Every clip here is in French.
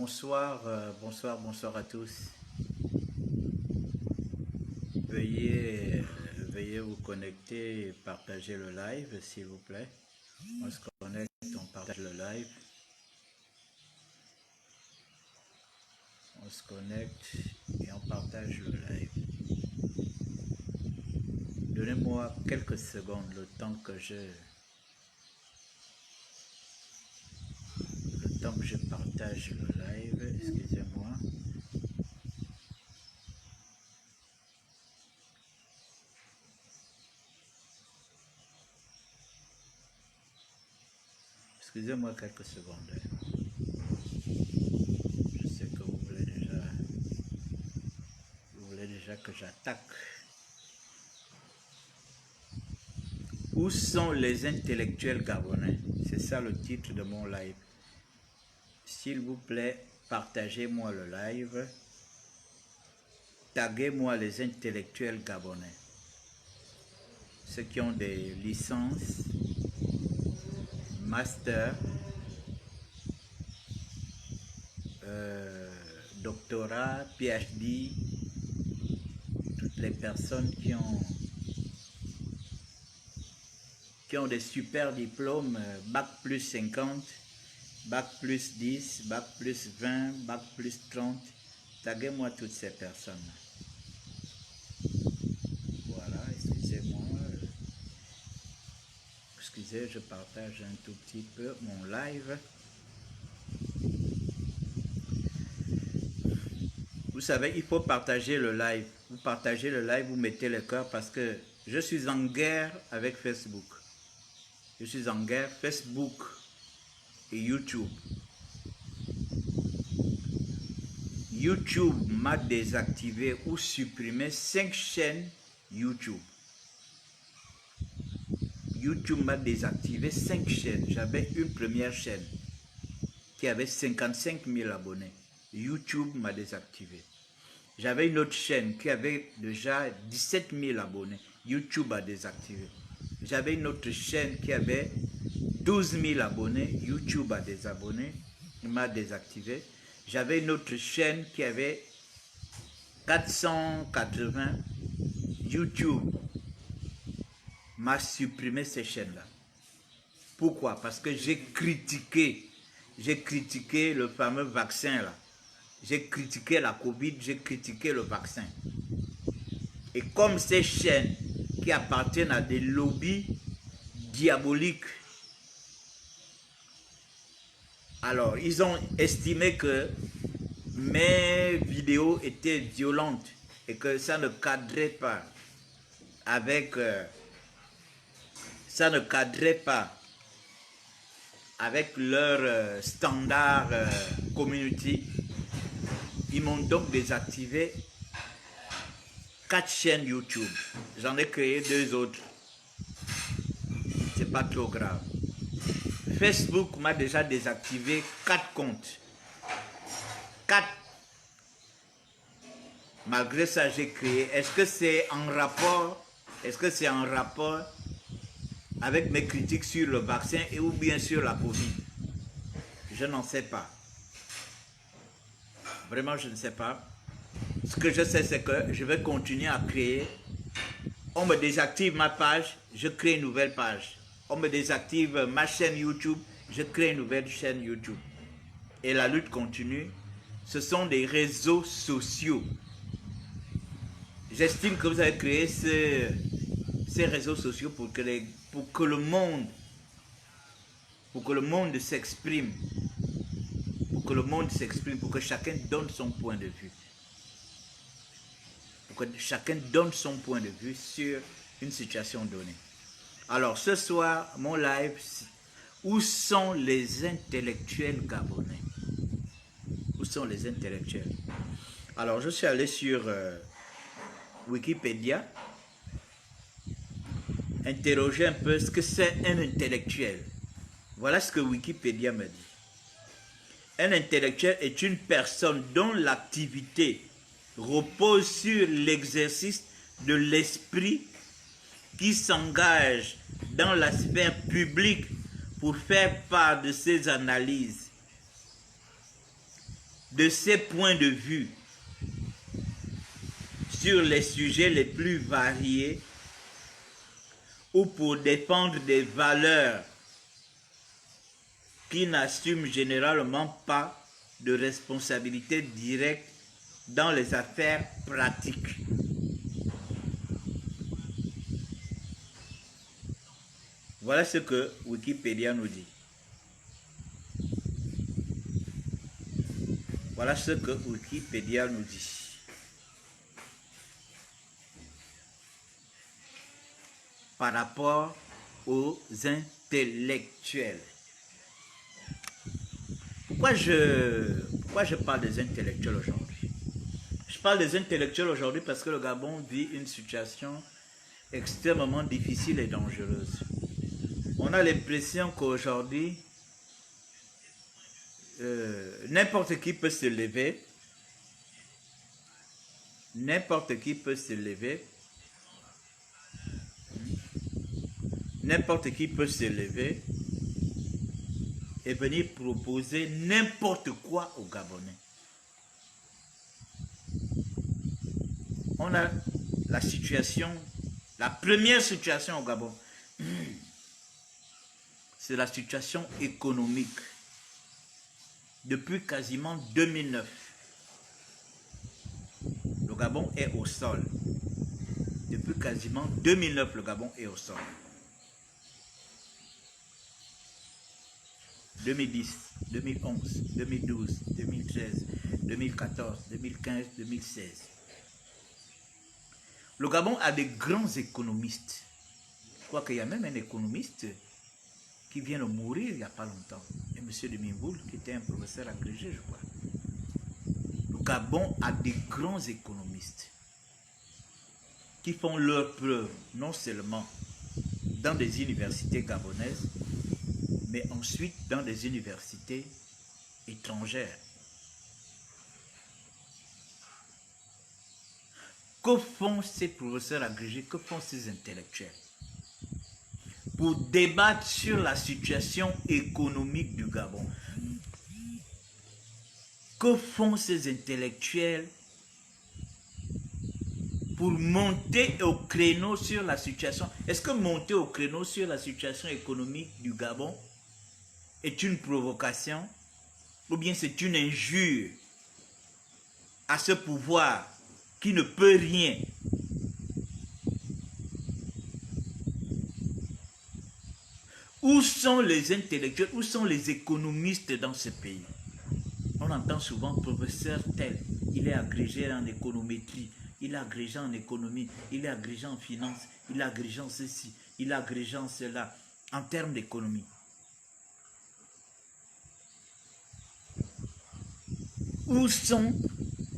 bonsoir à tous. Veuillez vous connecter et partager le live, s'il vous plaît. On se connecte, on partage le live. On se connecte et on partage le live. Donnez-moi quelques secondes, le temps que je partage le live. Excusez-moi. Excusez-moi quelques secondes. Je sais que vous voulez déjà que j'attaque. Où sont les intellectuels gabonais? C'est ça le titre de mon live. S'il vous plaît, partagez-moi le live. Taguez-moi les intellectuels gabonais. Ceux qui ont des licences, master, doctorat, PhD, toutes les personnes qui ont des super diplômes, bac plus 50, bac plus 10, bac plus 20, bac plus 30. Taguez-moi toutes ces personnes. Voilà, excusez-moi. Excusez, je partage un tout petit peu mon live. Vous savez, il faut partager le live. Vous partagez le live, vous mettez le cœur parce que je suis en guerre avec Facebook. Je suis en guerre Facebook et YouTube. YouTube m'a désactivé ou supprimé 5 chaînes YouTube. YouTube m'a désactivé 5 chaînes. J'avais une première chaîne qui avait 55 000 abonnés. YouTube m'a désactivé. J'avais une autre chaîne qui avait déjà 17 000 abonnés. YouTube a désactivé. J'avais une autre chaîne qui avait 12 000 abonnés. YouTube a désabonné. Il m'a désactivé. J'avais une autre chaîne qui avait 480. YouTube m'a supprimé ces chaînes-là. Pourquoi? Parce que j'ai critiqué le fameux vaccin là. J'ai critiqué la Covid, j'ai critiqué le vaccin. Et comme ces chaînes qui appartiennent à des lobbies diaboliques, alors ils ont estimé que mes vidéos étaient violentes et que ça ne cadrait pas avec leur standard community. Ils m'ont donc désactivé 4 chaînes YouTube. J'en ai créé 2 autres. C'est pas trop grave. Facebook m'a déjà désactivé 4 comptes. 4. Malgré ça, j'ai créé. Est-ce que c'est en rapport avec mes critiques sur le vaccin et ou bien sur la Covid? Je n'en sais pas. Vraiment, je ne sais pas. Ce que je sais, c'est que je vais continuer à créer. On me désactive ma page, je crée une nouvelle page. On me désactive ma chaîne YouTube, je crée une nouvelle chaîne YouTube. Et la lutte continue. Ce sont des réseaux sociaux. J'estime que vous avez créé ces réseaux sociaux pour que le monde s'exprime. Pour que chacun donne son point de vue. Pour que chacun donne son point de vue sur une situation donnée. Alors ce soir, mon live, où sont les intellectuels gabonais? Où sont les intellectuels? Alors je suis allé sur Wikipédia, interroger un peu ce que c'est un intellectuel. Voilà ce que Wikipédia me dit. Un intellectuel est une personne dont l'activité repose sur l'exercice de l'esprit qui s'engage dans la sphère publique pour faire part de ses analyses de ses points de vue sur les sujets les plus variés ou pour défendre des valeurs qui n'assument généralement pas de responsabilité directe dans les affaires pratiques. Voilà ce que Wikipédia nous dit. Voilà ce que Wikipédia nous dit. Par rapport aux intellectuels. Pourquoi je parle des intellectuels aujourd'hui? Je parle des intellectuels aujourd'hui parce que le Gabon vit une situation extrêmement difficile et dangereuse. On a l'impression qu'aujourd'hui, n'importe qui peut se lever. N'importe qui peut se lever. N'importe qui peut se lever et venir proposer n'importe quoi aux Gabonais. On a la situation, la première situation au Gabon, c'est la situation économique. Depuis quasiment 2009, le Gabon est au sol. Depuis quasiment 2009, le Gabon est au sol. 2010, 2011, 2012, 2013, 2014, 2015, 2016. Le Gabon a des grands économistes. Je crois qu'il y a même un économiste qui vient de mourir il n'y a pas longtemps. Et M. de Mimboul, qui était un professeur agrégé, je crois. Le Gabon a des grands économistes qui font leur preuve, non seulement dans des universités gabonaises, mais ensuite dans des universités étrangères. Que font ces professeurs agrégés, que font ces intellectuels pour débattre sur la situation économique du Gabon? Que font ces intellectuels pour monter au créneau sur la situation? Est-ce que monter au créneau sur la situation économique du Gabon est une provocation ou bien c'est une injure à ce pouvoir qui ne peut rien? Où sont les intellectuels, où sont les économistes dans ce pays? On entend souvent professeur tel, il est agrégé en économétrie, il est agrégé en économie, il est agrégé en finance, il est agrégé en ceci, il est agrégé en cela, en termes d'économie. Où sont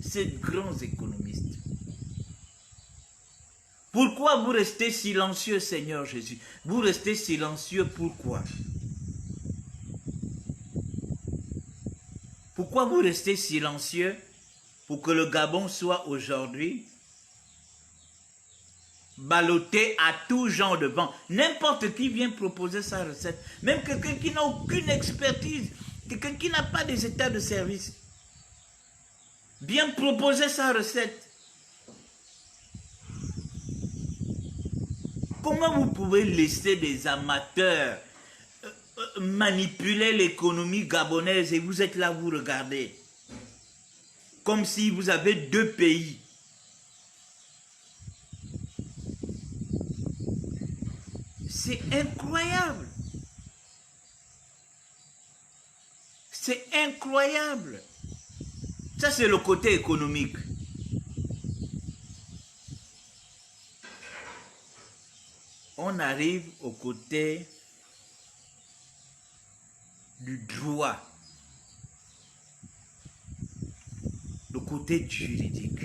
ces grands économistes? Pourquoi vous restez silencieux, Seigneur Jésus? Vous restez silencieux, pourquoi? Pourquoi vous restez silencieux pour que le Gabon soit aujourd'hui ballotté à tout genre de vent? N'importe qui vient proposer sa recette, même quelqu'un qui n'a aucune expertise, quelqu'un qui n'a pas des états de service, vient proposer sa recette. Comment vous pouvez laisser des amateurs manipuler l'économie gabonaise et vous êtes là, vous regardez comme si vous avez deux pays? C'est incroyable. C'est incroyable. Ça, c'est le côté économique. On arrive au côté du droit, le côté juridique.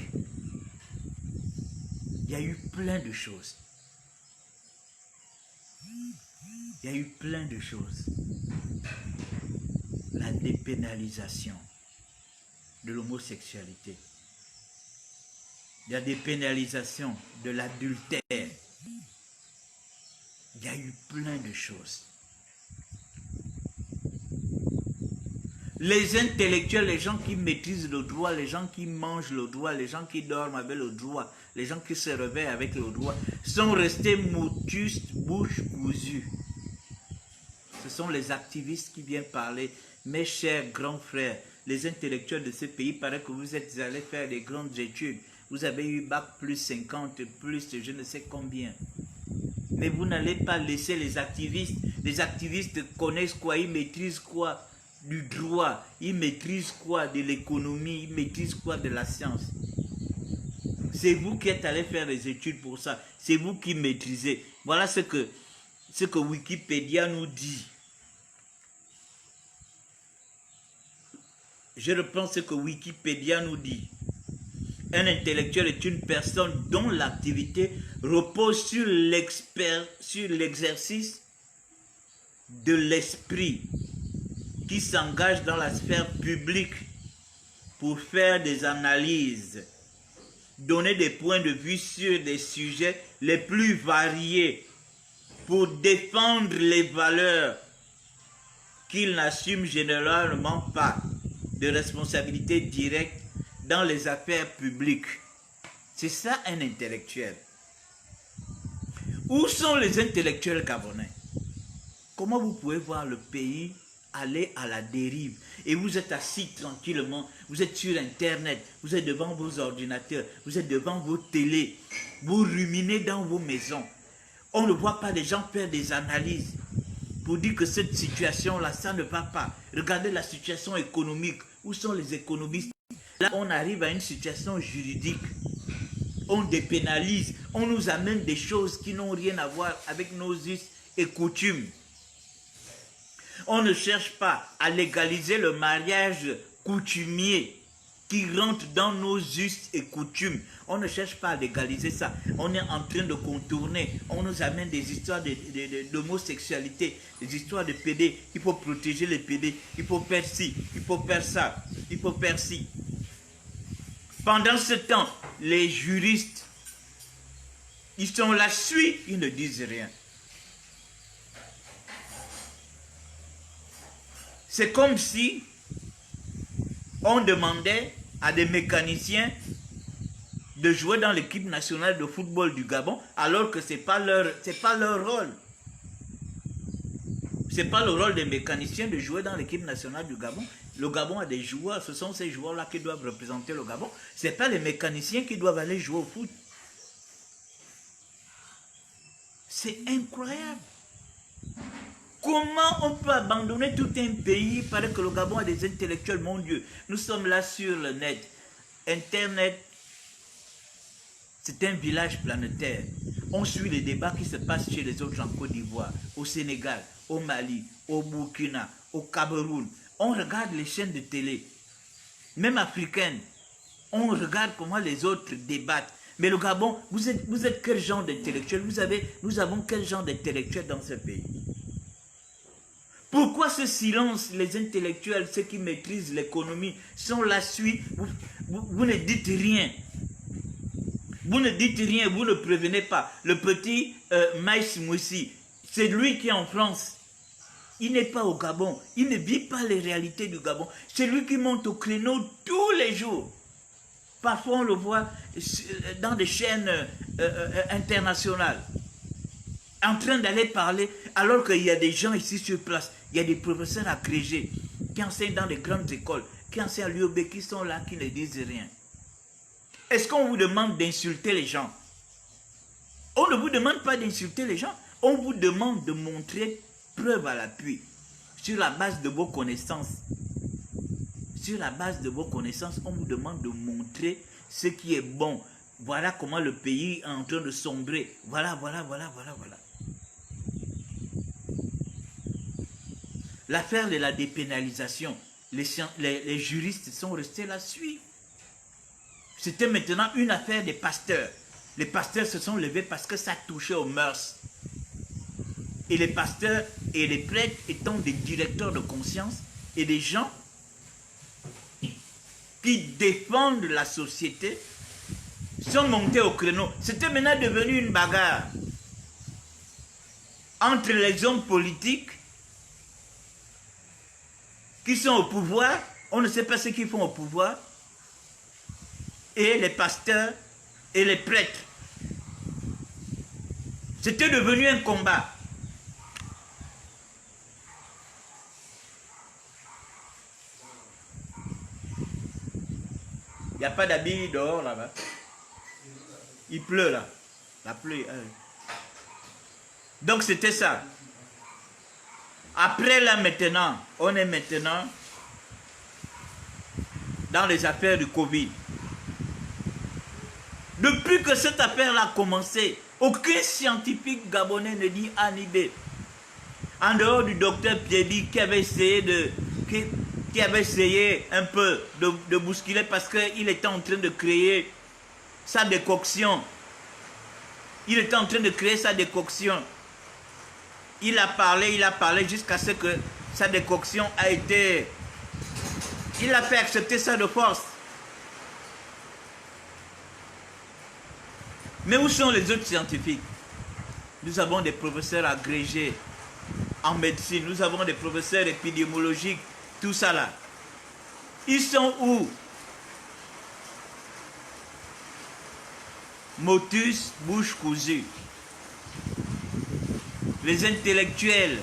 Il y a eu plein de choses. Il y a eu plein de choses. La dépénalisation de l'homosexualité. Il y a des pénalisations de l'adultère. Il y a eu plein de choses. Les intellectuels, les gens qui maîtrisent le droit, les gens qui mangent le droit, les gens qui dorment avec le droit, les gens qui se réveillent avec le droit, sont restés motus, bouche cousue. Ce sont les activistes qui viennent parler. Mes chers grands frères, les intellectuels de ce pays, il paraît que vous êtes allés faire des grandes études. Vous avez eu bac plus 50, plus je ne sais combien. Mais vous n'allez pas laisser les activistes. Les activistes connaissent quoi? Ils maîtrisent quoi? Du droit. Ils maîtrisent quoi? De l'économie. Ils maîtrisent quoi? De la science. C'est vous qui êtes allés faire des études pour ça. C'est vous qui maîtrisez. Voilà ce que Wikipédia nous dit. Je reprends ce que Wikipédia nous dit. Un intellectuel est une personne dont l'activité repose sur l'exercice de l'esprit qui s'engage dans la sphère publique pour faire des analyses, donner des points de vue sur des sujets les plus variés, pour défendre les valeurs qu'il n'assume généralement pas de responsabilité directe dans les affaires publiques. C'est ça un intellectuel. Où sont les intellectuels gabonais? Comment vous pouvez voir le pays aller à la dérive et vous êtes assis tranquillement, vous êtes sur Internet, vous êtes devant vos ordinateurs, vous êtes devant vos télés, vous ruminez dans vos maisons. On ne voit pas des gens faire des analyses pour dire que cette situation-là, ça ne va pas. Regardez la situation économique. Où sont les économistes? Là, on arrive à une situation juridique. On dépénalise. On nous amène des choses qui n'ont rien à voir avec nos us et coutumes. On ne cherche pas à légaliser le mariage coutumier qui rentre dans nos us et coutumes. On ne cherche pas à légaliser ça. On est en train de contourner. On nous amène des histoires d'homosexualité, des histoires de PD. Il faut protéger les PD. Il faut faire ci, il faut faire ça, il faut faire ci. Pendant ce temps, les juristes, ils sont là, ils ne disent rien. C'est comme si on demandait à des mécaniciens de jouer dans l'équipe nationale de football du Gabon, alors que ce n'est pas leur rôle. Ce n'est pas le rôle des mécaniciens de jouer dans l'équipe nationale du Gabon. Le Gabon a des joueurs, ce sont ces joueurs-là qui doivent représenter le Gabon. Ce n'est pas les mécaniciens qui doivent aller jouer au foot. C'est incroyable. Comment on peut abandonner tout un pays parce que le Gabon a des intellectuels, mon Dieu. Nous sommes là sur le net. Internet, c'est un village planétaire. On suit les débats qui se passent chez les autres en Côte d'Ivoire, au Sénégal, au Mali, au Burkina, au Cameroun. On regarde les chaînes de télé, même africaines. On regarde comment les autres débattent. Mais le Gabon, vous êtes quel genre d'intellectuel? Nous avons quel genre d'intellectuel dans ce pays? Pourquoi ce silence? Les intellectuels, ceux qui maîtrisent l'économie, sont là, vous ne dites rien. Vous ne dites rien, vous ne prévenez pas. Le petit Maïs Moussi, c'est lui qui est en France. Il n'est pas au Gabon. Il ne vit pas les réalités du Gabon. C'est lui qui monte au créneau tous les jours. Parfois, on le voit dans des chaînes internationales, en train d'aller parler, alors qu'il y a des gens ici sur place. Il y a des professeurs agrégés qui enseignent dans des grandes écoles, qui enseignent à l'UOB, qui sont là, qui ne disent rien. Est-ce qu'on vous demande d'insulter les gens? On ne vous demande pas d'insulter les gens. On vous demande de montrer preuve à l'appui sur la base de vos connaissances. Sur la base de vos connaissances, on vous demande de montrer ce qui est bon. Voilà comment le pays est en train de sombrer. Voilà. L'affaire de la dépénalisation, les juristes sont restés là-dessus. C'était maintenant une affaire des pasteurs. Les pasteurs se sont levés parce que ça touchait aux mœurs. Et les pasteurs et les prêtres étant des directeurs de conscience et des gens qui défendent la société sont montés au créneau. C'était maintenant devenu une bagarre entre les hommes politiques qui sont au pouvoir, on ne sait pas ce qu'ils font au pouvoir, et les pasteurs et les prêtres. C'était devenu un combat. Il n'y a pas d'habits dehors là-bas. Il pleut là. La pluie. Donc c'était ça. Après là maintenant, on est maintenant dans les affaires du Covid. Depuis que cette affaire-là a commencé, aucun scientifique gabonais ne dit A ni B. En dehors du docteur Piedi qui avait essayé un peu de bousculer parce qu'il était en train de créer sa décoction. Il était en train de créer sa décoction. Il a parlé jusqu'à ce que sa décoction a été... Il a fait accepter ça de force. Mais où sont les autres scientifiques? Nous avons des professeurs agrégés en médecine, nous avons des professeurs épidémiologiques, tout ça là. Ils sont où? Motus, bouche cousue. Les intellectuels.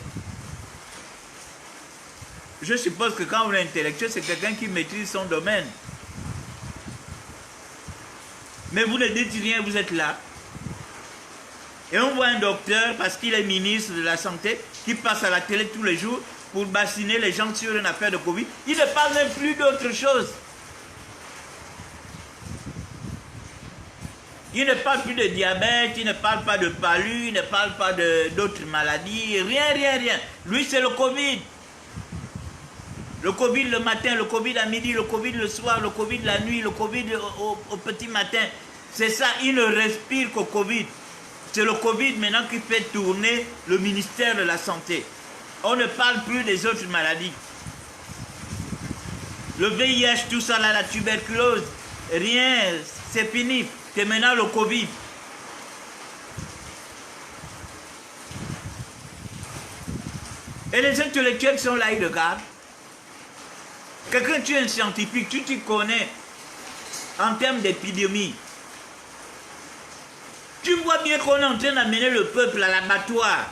Je suppose que quand on est intellectuel, c'est quelqu'un qui maîtrise son domaine. Mais vous ne dites rien, vous êtes là. Et on voit un docteur, parce qu'il est ministre de la Santé, qui passe à la télé tous les jours pour bassiner les gens sur une affaire de Covid. Il ne parle même plus d'autre chose. Il ne parle plus de diabète, il ne parle pas de palu, il ne parle pas d'autres maladies, rien, rien, rien. Lui, c'est le Covid. Le Covid le matin, le Covid à midi, le Covid le soir, le Covid la nuit, le Covid au petit matin. C'est ça, il ne respire qu'au Covid. C'est le Covid maintenant qui fait tourner le ministère de la Santé. On ne parle plus des autres maladies. Le VIH, tout ça là, la tuberculose, rien, c'est fini. C'est maintenant le Covid. Et les intellectuels sont là, ils regardent. Quelqu'un, tu es un scientifique, tu t'y connais en termes d'épidémie. Tu vois bien qu'on est en train d'amener le peuple à l'abattoir.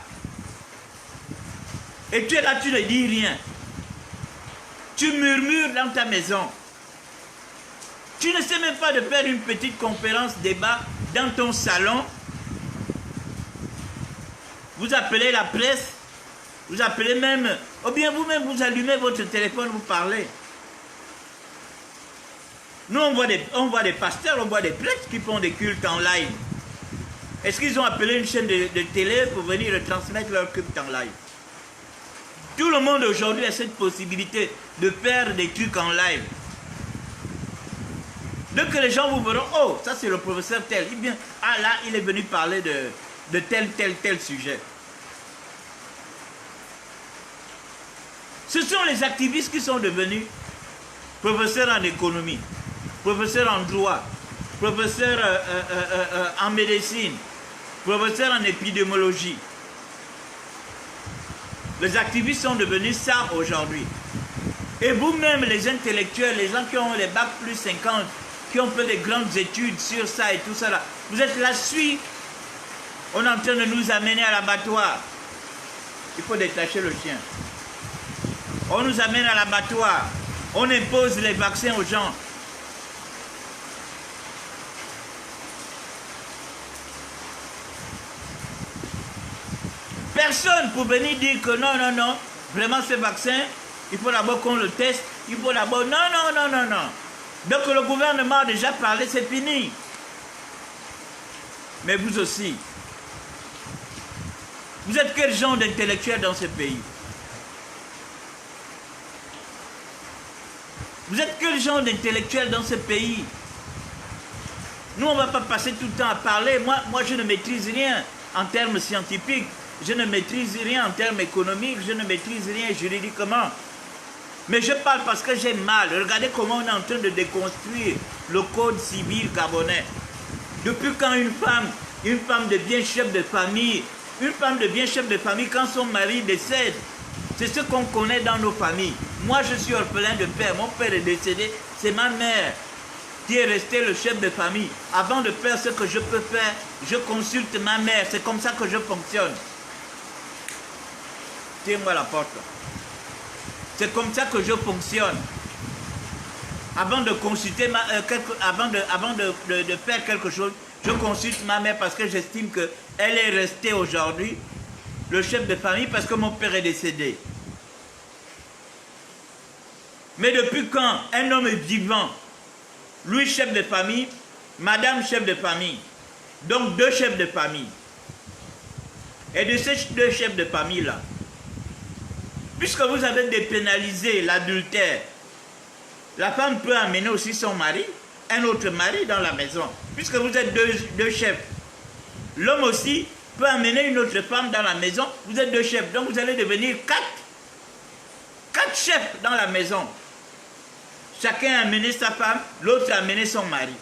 Et tu es là, tu ne dis rien. Tu murmures dans ta maison. Tu ne sais même pas de faire une petite conférence débat dans ton salon. Vous appelez la presse. Vous appelez même, ou bien vous-même vous allumez votre téléphone, vous parlez. Nous on voit des pasteurs, on voit des prêtres qui font des cultes en live. Est-ce qu'ils ont appelé une chaîne de télé pour venir retransmettre leur culte en live? Tout le monde aujourd'hui a cette possibilité de faire des trucs en live. Donc que les gens vous verront, oh, ça c'est le professeur tel. Eh bien, ah là, il est venu parler de tel sujet. Ce sont les activistes qui sont devenus professeurs en économie, professeurs en droit, professeurs en médecine, professeurs en épidémiologie. Les activistes sont devenus ça aujourd'hui. Et vous-même, les intellectuels, les gens qui ont les bacs plus 50, qui ont fait des grandes études sur ça et tout ça là, vous êtes là-dessus. On est en train de nous amener à l'abattoir. Il faut détacher le chien. On nous amène à l'abattoir. On impose les vaccins aux gens. Personne pour venir dire que non, non, non, vraiment ce vaccin, il faut d'abord qu'on le teste, il faut d'abord... Non, non, non, non, non. Donc le gouvernement a déjà parlé, c'est fini. Mais vous aussi. Vous êtes quel genre d'intellectuel dans ce pays? Vous êtes quel genre d'intellectuel dans ce pays? Nous, on ne va pas passer tout le temps à parler. Moi, je ne maîtrise rien en termes scientifiques. Je ne maîtrise rien en termes économiques. Je ne maîtrise rien juridiquement. Mais je parle parce que j'ai mal. Regardez comment on est en train de déconstruire le code civil gabonais. Depuis quand une femme devient chef de famille, quand son mari décède, c'est ce qu'on connaît dans nos familles. Moi, je suis orphelin de père. Mon père est décédé. C'est ma mère qui est restée le chef de famille. Avant de faire ce que je peux faire, je consulte ma mère. C'est comme ça que je fonctionne. Tiens-moi la porte. C'est comme ça que je fonctionne. Avant de consulter avant de faire quelque chose, je consulte ma mère parce que j'estime qu'elle est restée aujourd'hui le chef de famille parce que mon père est décédé. Mais depuis quand un homme est vivant, lui chef de famille, madame chef de famille, donc deux chefs de famille. Et de ces deux chefs de famille-là, puisque vous avez dépénalisé l'adultère, la femme peut amener aussi son mari, un autre mari dans la maison, puisque vous êtes deux chefs. L'homme aussi peut amener une autre femme dans la maison, vous êtes deux chefs, donc vous allez devenir quatre chefs dans la maison. Chacun a amené sa femme, l'autre a amené son mari.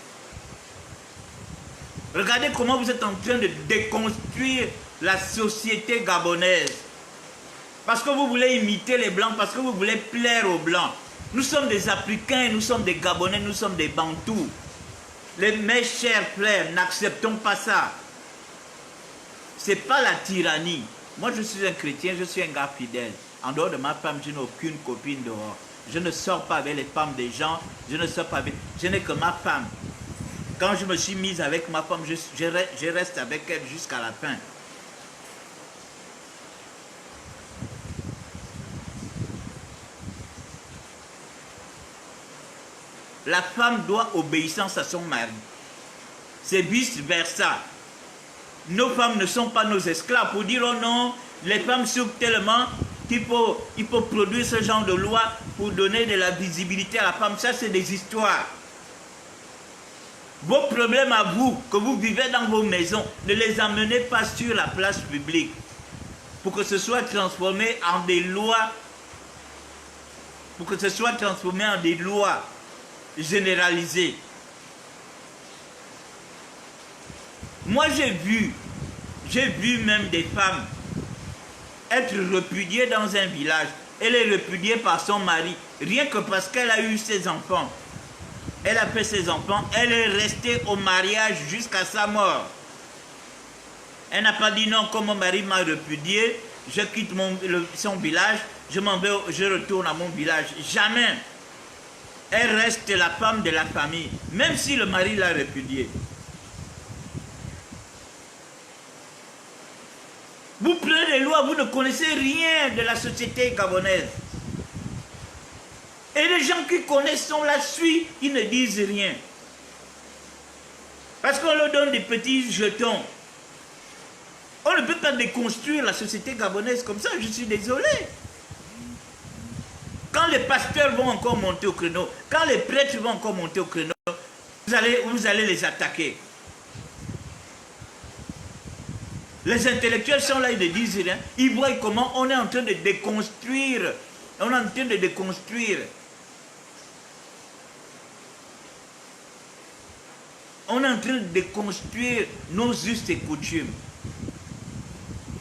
Regardez comment vous êtes en train de déconstruire la société gabonaise. Parce que vous voulez imiter les Blancs, parce que vous voulez plaire aux Blancs. Nous sommes des Africains, nous sommes des Gabonais, nous sommes des Bantous. Mes chers frères, n'acceptons pas ça. Ce n'est pas la tyrannie. Moi, je suis un chrétien, je suis un gars fidèle. En dehors de ma femme, je n'ai aucune copine dehors. Je ne sors pas avec les femmes des gens, je ne sors pas avec... Je n'ai que ma femme. Quand je me suis mise avec ma femme, je reste avec elle jusqu'à la fin. La femme doit obéissance à son mari. C'est vice-versa. Nos femmes ne sont pas nos esclaves. Pour dire oh non, les femmes souffrent tellement qu'il faut produire ce genre de loi pour donner de la visibilité à la femme. Ça, c'est des histoires. Vos problèmes à vous, que vous vivez dans vos maisons, ne les amenez pas sur la place publique pour que ce soit transformé en des lois, pour que ce soit transformé en des lois généralisées. Moi, j'ai vu même des femmes être repudiée dans un village. Elle est repudiée par son mari, rien que parce qu'elle a eu ses enfants. Elle a fait ses enfants, elle est restée au mariage jusqu'à sa mort. Elle n'a pas dit non, comme mon mari m'a repudiée, je quitte son village, je m'en vais, je retourne à mon village. Jamais. Elle reste la femme de la famille, même si le mari l'a repudiée. Vous prenez les lois, vous ne connaissez rien de la société gabonaise. Et les gens qui connaissent, on la suit, ils ne disent rien. Parce qu'on leur donne des petits jetons. On ne peut pas déconstruire la société gabonaise comme ça, je suis désolé. Quand les pasteurs vont encore monter au créneau, quand les prêtres vont encore monter au créneau, vous allez les attaquer. Les intellectuels sont là, ils ne disent rien. Ils voient comment on est en train de déconstruire. On est en train de déconstruire. On est en train de déconstruire nos us et coutumes.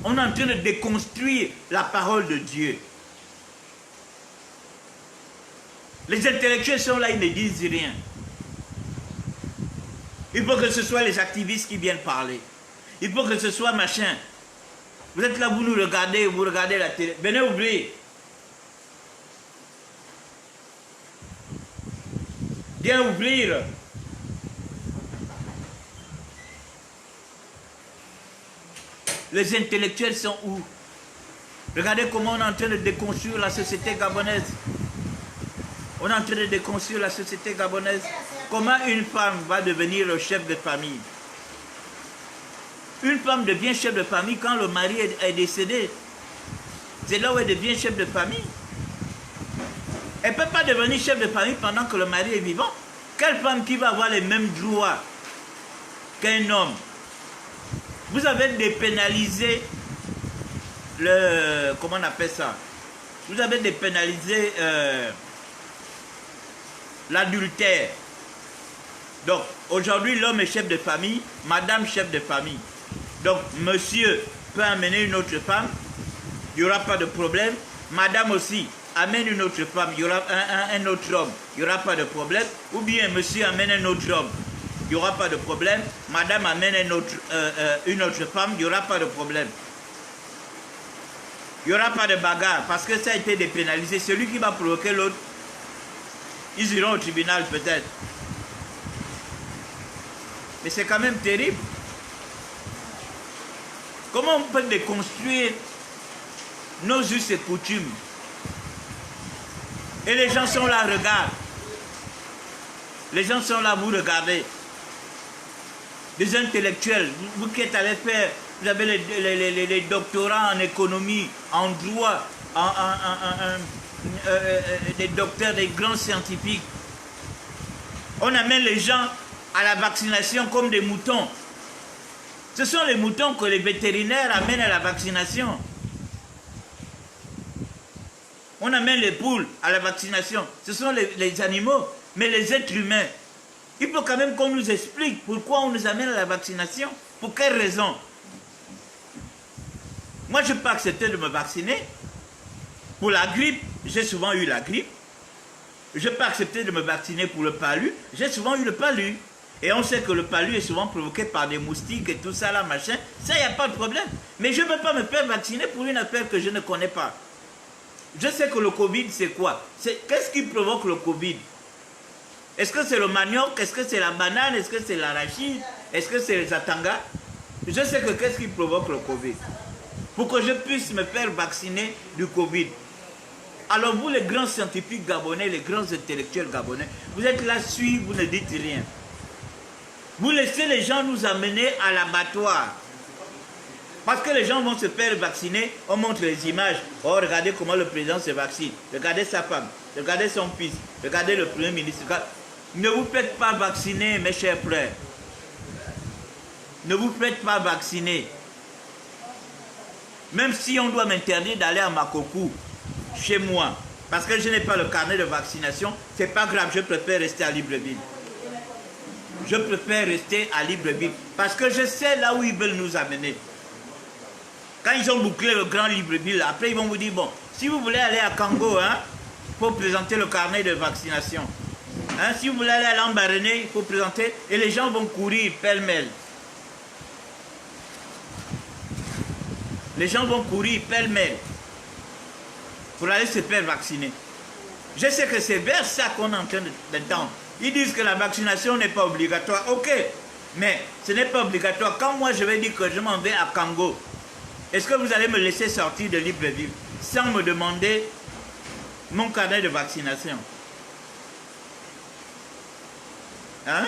On est en train de déconstruire la parole de Dieu. Les intellectuels sont là, ils ne disent rien. Il faut que ce soit les activistes qui viennent parler. Il faut que ce soit machin. Vous êtes là, vous nous regardez, vous regardez la télé. Venez ouvrir. Viens ouvrir. Les intellectuels sont où? Regardez comment on est en train de déconstruire la société gabonaise. On est en train de déconstruire la société gabonaise. Comment une femme va devenir le chef de famille? Une femme devient chef de famille quand le mari est décédé. C'est là où elle devient chef de famille. Elle ne peut pas devenir chef de famille pendant que le mari est vivant. Quelle femme qui va avoir les mêmes droits qu'un homme? Vous avez dépénalisé le... Comment on appelle ça? Vous avez dépénalisé l'adultère. Donc, aujourd'hui, l'homme est chef de famille, madame chef de famille. Donc, monsieur peut amener une autre femme, il n'y aura pas de problème. Madame aussi. amène une autre femme, il y aura un autre homme, il n'y aura pas de problème. Ou bien monsieur amène un autre homme, il n'y aura pas de problème. Madame amène une autre femme, il n'y aura pas de problème. Il n'y aura pas de bagarre parce que ça a été dépénalisé. Celui qui va provoquer l'autre, ils iront au tribunal peut-être. Mais c'est quand même terrible. Comment on peut déconstruire nos us et coutumes? Et les gens sont là, regardent. Les gens sont là, vous regardez. Des intellectuels, vous qui êtes allés faire, vous avez les doctorats en économie, en droit, des docteurs, des grands scientifiques. On amène les gens à la vaccination comme des moutons. Ce sont les moutons que les vétérinaires amènent à la vaccination. On amène les poules à la vaccination. Ce sont les animaux, mais les êtres humains. Il faut quand même qu'on nous explique pourquoi on nous amène à la vaccination. Pour quelle raison? Moi, je ne peux pas accepter de me vacciner. Pour la grippe, j'ai souvent eu la grippe. Je ne peux pas accepter de me vacciner pour le palu. J'ai souvent eu le palu. Et on sait que le palu est souvent provoqué par des moustiques et tout ça, là, machin. Ça, il n'y a pas de problème. Mais je ne peux pas me faire vacciner pour une affaire que je ne connais pas. Je sais que le Covid, c'est quoi? Qu'est-ce qui provoque le Covid? Est-ce que c'est le manioc? Est-ce que c'est la banane? Est-ce que c'est l'arachide? Est-ce que c'est les atangas? Je sais que qu'est-ce qui provoque le Covid? Pour que je puisse me faire vacciner du Covid. Alors vous, les grands scientifiques gabonais, les grands intellectuels gabonais, vous êtes là, vous ne dites rien. Vous laissez les gens nous amener à l'abattoir. Parce que les gens vont se faire vacciner, on montre les images. Oh, regardez comment le président se vaccine. Regardez sa femme, regardez son fils, regardez le premier ministre. Ne vous faites pas vacciner, mes chers frères. Ne vous faites pas vacciner. Même si on doit m'interdire d'aller à Makokou, chez moi, parce que je n'ai pas le carnet de vaccination, c'est pas grave, je préfère rester à Libreville. Je préfère rester à Libreville, parce que je sais là où ils veulent nous amener. Quand ils ont bouclé le grand Libreville, après ils vont vous dire, bon, si vous voulez aller à Kango, il faut présenter le carnet de vaccination. Si vous voulez aller à Lambaréné, il faut présenter, et les gens vont courir pêle-mêle. Les gens vont courir pêle-mêle pour aller se faire vacciner. Je sais que c'est vers ça qu'on est en train de tendre. Ils disent que la vaccination n'est pas obligatoire. Ok, mais ce n'est pas obligatoire. Quand moi je vais dire que je m'en vais à Kango, est-ce que vous allez me laisser sortir de Libreville sans me demander mon carnet de vaccination? Hein?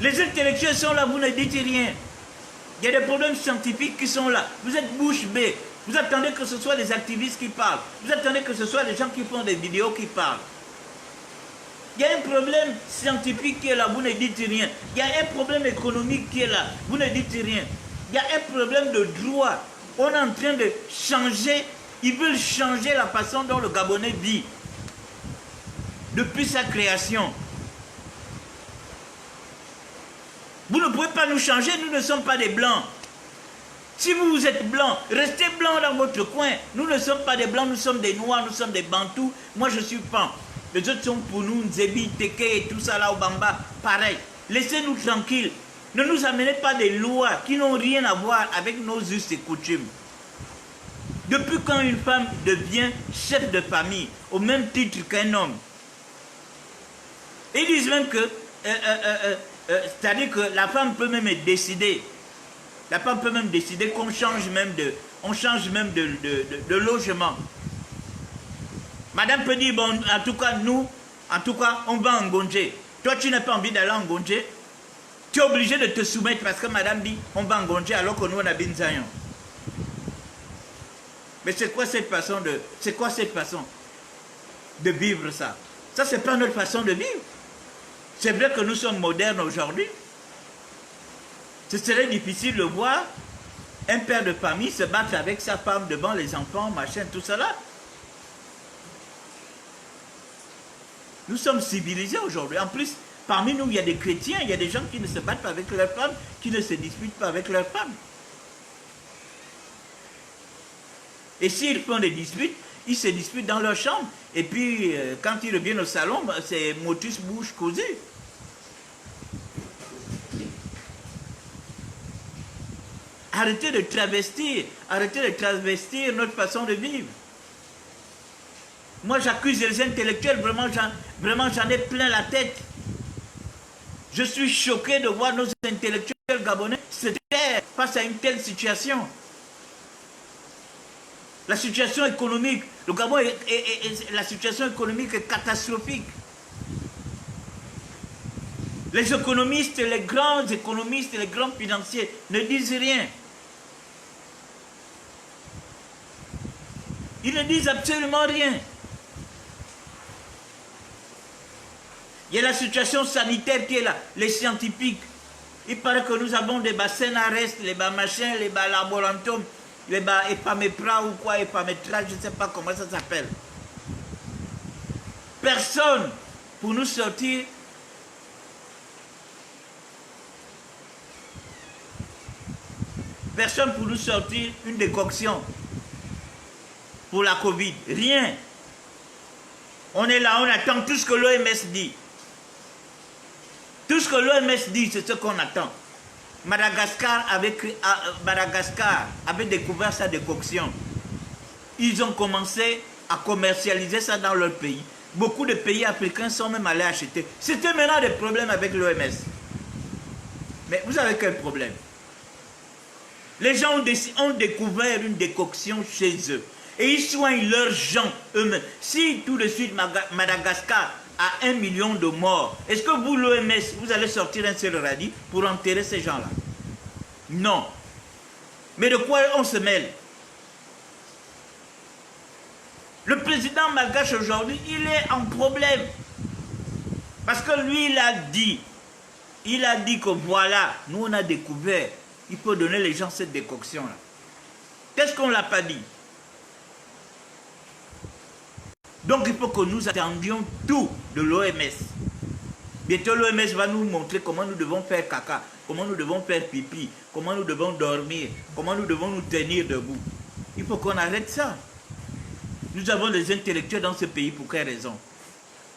Les intellectuels sont là, vous ne dites rien. Il y a des problèmes scientifiques qui sont là. Vous êtes bouche bée. Vous attendez que ce soit des activistes qui parlent. Vous attendez que ce soit des gens qui font des vidéos qui parlent. Il y a un problème scientifique qui est là, vous ne dites rien. Il y a un problème économique qui est là, vous ne dites rien. Il y a un problème de droit. On est en train de changer, ils veulent changer la façon dont le Gabonais vit. Depuis sa création. Vous ne pouvez pas nous changer, nous ne sommes pas des blancs. Si vous êtes blanc, restez blanc dans votre coin. Nous ne sommes pas des blancs, nous sommes des noirs, nous sommes des bantous. Moi je suis pan. Les autres sont pour nous, Nzebi, Teke et tout ça là au Bamba. Pareil. Laissez-nous tranquilles. Ne nous amenez pas des lois qui n'ont rien à voir avec nos us et coutumes. Depuis quand une femme devient chef de famille, au même titre qu'un homme? Ils disent même que, c'est-à-dire que la femme peut même décider. La femme peut même décider qu'on change même de logement. Madame peut dire, bon, en tout cas, nous, on va en Ngondje. Toi, tu n'as pas envie d'aller en Ngondje. Tu es obligé de te soumettre parce que madame dit, on va en Ngondje alors que nous, on a Binzayon. Mais c'est quoi cette façon de vivre ça? Ça, c'est pas notre façon de vivre. C'est vrai que nous sommes modernes aujourd'hui. Ce serait difficile de voir un père de famille se battre avec sa femme devant les enfants, machin, tout cela. Nous sommes civilisés aujourd'hui. En plus, parmi nous, il y a des chrétiens, il y a des gens qui ne se battent pas avec leurs femmes, qui ne se disputent pas avec leurs femmes. Et s'ils font des disputes, Ils se disputent dans leur chambre. Et puis, quand ils reviennent au salon, c'est motus bouche causée. Arrêtez de travestir notre façon de vivre. Moi, j'accuse les intellectuels, vraiment j'en ai plein la tête. Je suis choqué de voir nos intellectuels gabonais se taire face à une telle situation. La situation économique, le Gabon, la situation économique est catastrophique. Les économistes, les grands économistes, les grands financiers ne disent rien. Ils ne disent absolument rien. Il y a la situation sanitaire qui est là, les scientifiques. Il paraît que nous avons des bassins à reste, les bas machins, les bas laboratoriums, les bas épamépra ou quoi, épamétra, je ne sais pas comment ça s'appelle. Personne pour nous sortir. Personne pour nous sortir une décoction pour la Covid. Rien. On est là, on attend tout ce que l'OMS dit. Tout ce que l'OMS dit, c'est ce qu'on attend. Madagascar avait découvert sa décoction. Ils ont commencé à commercialiser ça dans leur pays. Beaucoup de pays africains sont même allés acheter. C'était maintenant des problèmes avec l'OMS. Mais vous savez quel problème? Les gens ont découvert une décoction chez eux. Et ils soignent leurs gens eux-mêmes. Si tout de suite Madagascar a 1 million de morts, est-ce que vous, l'OMS, vous allez sortir un seul radis pour enterrer ces gens-là? Non. Mais de quoi on se mêle? Le président malgache aujourd'hui, il est en problème. Parce que lui, il a dit que voilà, nous on a découvert, il faut donner les gens cette décoction-là. Qu'est-ce qu'on ne l'a pas dit? Donc il faut que nous attendions tout de l'OMS. Bientôt l'OMS va nous montrer comment nous devons faire caca, comment nous devons faire pipi, comment nous devons dormir, comment nous devons nous tenir debout. Il faut qu'on arrête ça. Nous avons des intellectuels dans ce pays, pour quelle raison?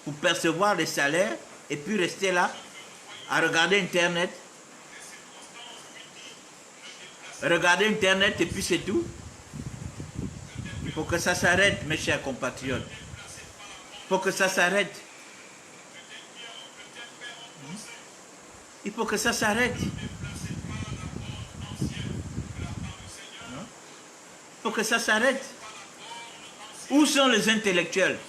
Pour percevoir les salaires et puis rester là à regarder Internet. Regarder Internet et puis c'est tout. Il faut que ça s'arrête, mes chers compatriotes. Il faut que ça s'arrête. Il faut que ça s'arrête. Il faut que ça s'arrête. Où sont les intellectuels?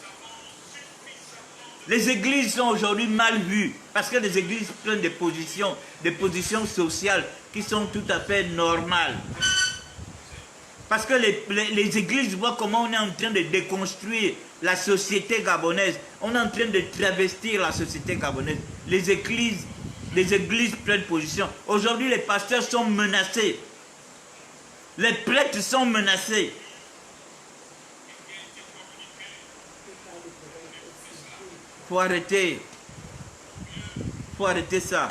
Les églises sont aujourd'hui mal vues parce que les églises prennent des positions sociales qui sont tout à fait normales. Parce que les églises voient comment on est en train de déconstruire la société gabonaise. On est en train de travestir la société gabonaise. Les églises prennent position. Aujourd'hui, les pasteurs sont menacés. Les prêtres sont menacés. Faut arrêter. Faut arrêter ça.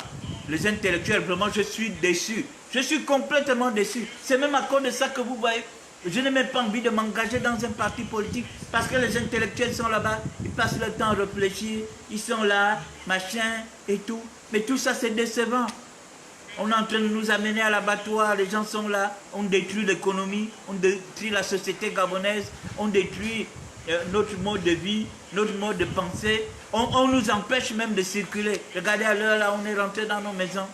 Les intellectuels, vraiment, je suis déçu. Je suis complètement déçu. C'est même à cause de ça que vous voyez, je n'ai même pas envie de m'engager dans un parti politique parce que les intellectuels sont là-bas, ils passent le temps à réfléchir, ils sont là, machin et tout. Mais tout ça, c'est décevant. On est en train de nous amener à l'abattoir, les gens sont là, on détruit l'économie, on détruit la société gabonaise, on détruit notre mode de vie, notre mode de pensée. On nous empêche même de circuler. Regardez à l'heure là, on est rentré dans nos maisons.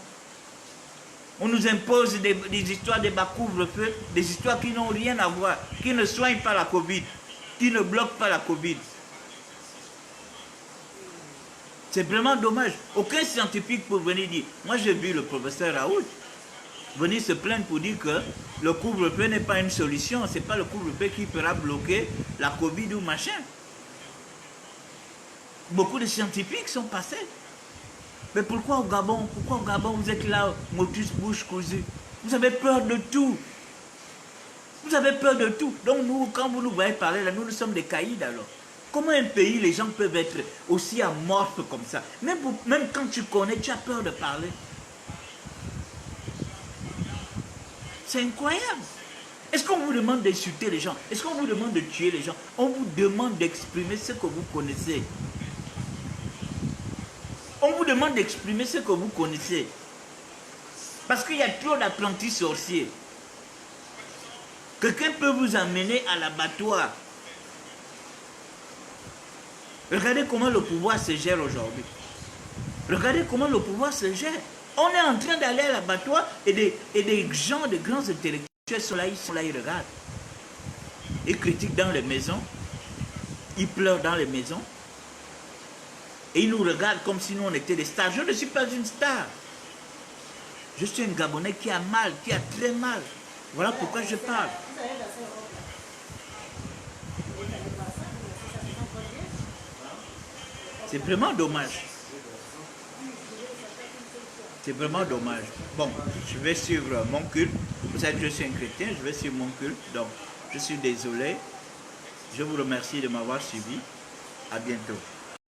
On nous impose des histoires de bas couvre-feu, des histoires qui n'ont rien à voir, qui ne soignent pas la Covid, qui ne bloquent pas la Covid. C'est vraiment dommage. Aucun scientifique peut venir dire. Moi j'ai vu le professeur Raoult venir se plaindre pour dire que le couvre-feu n'est pas une solution. Ce n'est pas le couvre-feu qui fera bloquer la Covid ou machin. Beaucoup de scientifiques sont passés. Mais pourquoi au Gabon vous êtes là, motus bouche cousue? Vous avez peur de tout. Vous avez peur de tout. Donc nous, quand vous nous voyez parler là, nous sommes des caïds alors. Comment un pays, les gens peuvent être aussi amorphes comme ça? Même quand tu connais, tu as peur de parler. C'est incroyable. Est-ce qu'on vous demande d'insulter les gens? Est-ce qu'on vous demande de tuer les gens? On vous demande d'exprimer ce que vous connaissez. On vous demande d'exprimer ce que vous connaissez. Parce qu'il y a trop d'apprentis sorciers. Quelqu'un peut vous amener à l'abattoir. Regardez comment le pouvoir se gère aujourd'hui. Regardez comment le pouvoir se gère. On est en train d'aller à l'abattoir et des gens, des grands intellectuels sont là, ils regardent. Ils critiquent dans les maisons. Ils pleurent dans les maisons. Et ils nous regardent comme si nous on était des stars. Je ne suis pas une star. Je suis un Gabonais qui a mal, qui a très mal. Voilà pourquoi je parle. C'est vraiment dommage. C'est vraiment dommage. Bon, je vais suivre mon culte. Vous savez que je suis un chrétien, je vais suivre mon culte. Donc, je suis désolé. Je vous remercie de m'avoir suivi. À bientôt.